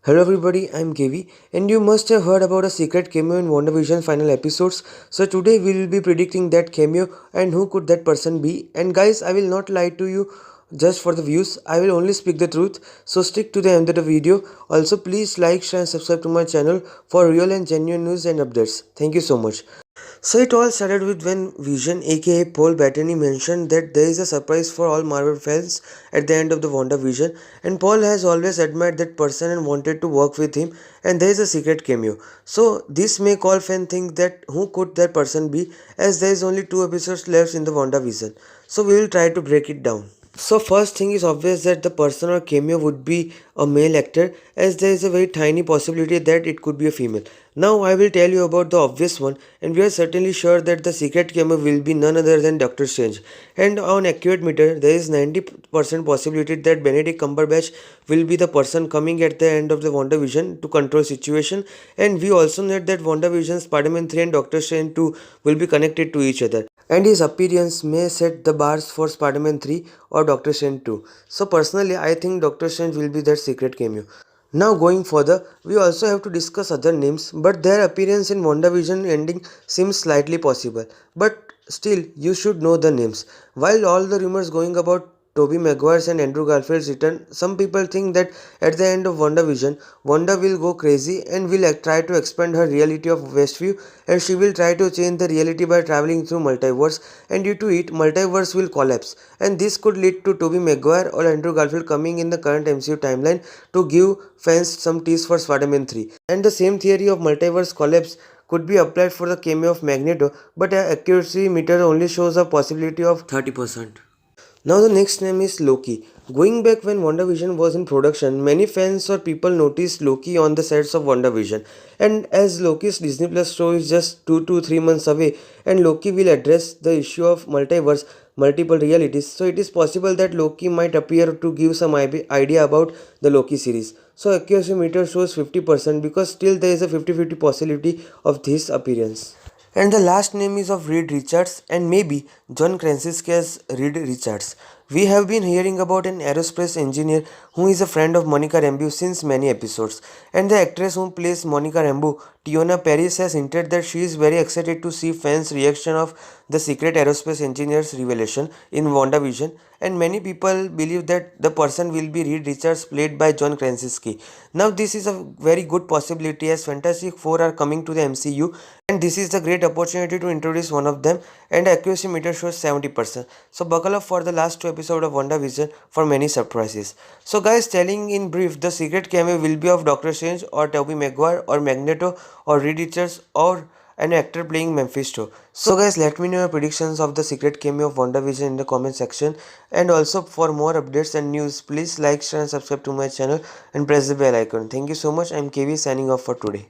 Hello everybody, I'm KV and you must have heard about a secret cameo in WandaVision final episodes. So today we will be predicting that cameo and who could that person be. And guys, I will not lie to you just for the views. I will only speak the truth. So stick to the end of the video. Also please like, share and subscribe to my channel for real and genuine news and updates. Thank you so much. So it all started with when Vision aka Paul Bettany mentioned that there is a surprise for all Marvel fans at the end of the WandaVision, and Paul has always admired that person and wanted to work with him, and there is a secret cameo. So this make all fans think that who could that person be, as there is only 2 episodes left in the WandaVision. So we will try to break it down. So first thing is obvious that the person or cameo would be a male actor, as there is a very tiny possibility that it could be a female. Now I will tell you about the obvious one, and we are certainly sure that the secret cameo will be none other than Doctor Strange. And on accurate meter, there is 90% possibility that Benedict Cumberbatch will be the person coming at the end of the WandaVision to control situation. And we also know that WandaVision, Spider-Man 3 and Doctor Strange 2 will be connected to each other, and his appearance may set the bars for Spider-Man 3 or Doctor Strange 2. So personally, I think Doctor Strange will be that secret cameo. Now going further, we also have to discuss other names, but their appearance in WandaVision ending seems slightly possible. But still, you should know the names. While all the rumors going about Tobey Maguire's and Andrew Garfield's return, some people think that at the end of WandaVision, Wanda will go crazy and will try to expand her reality of Westview, and she will try to change the reality by traveling through multiverse, and due to it, multiverse will collapse, and this could lead to Tobey Maguire or Andrew Garfield coming in the current MCU timeline to give fans some tease for Spider-Man 3. And the same theory of multiverse collapse could be applied for the cameo of Magneto, but accuracy meter only shows a possibility of 30%. Now the next name is Loki. Going back when WandaVision was in production, many fans or people noticed Loki on the sets of WandaVision. And as Loki's Disney Plus show is just 2 to 3 months away, and Loki will address the issue of multiverse, multiple realities, so it is possible that Loki might appear to give some idea about the Loki series. So accuracy meter shows 50% because still there is a 50-50 possibility of this appearance. And the last name is of Reed Richards and maybe John Krasinski as Reed Richards. We have been hearing about an aerospace engineer who is a friend of Monica Rambeau since many episodes. And the actress who plays Monica Rambeau, Tiona Paris, has hinted that she is very excited to see fans' reaction of the secret aerospace engineer's revelation in WandaVision. And many people believe that the person will be Reed Richards played by John Krasinski. Now this is a very good possibility as Fantastic Four are coming to the MCU, and this is the great opportunity to introduce one of them, and accuracy meter shows 70%. So buckle up for the last 2 episodes of WandaVision for many surprises. So guys, telling in brief, the secret cameo will be of Doctor Strange or Tobey Maguire or Magneto or Reed Richards or an actor playing Mephisto. So guys, let me know your predictions of the secret cameo of WandaVision in the comment section, and also for more updates and news, please like, share and subscribe to my channel and press the bell icon. Thank you so much. I'm KV signing off for today.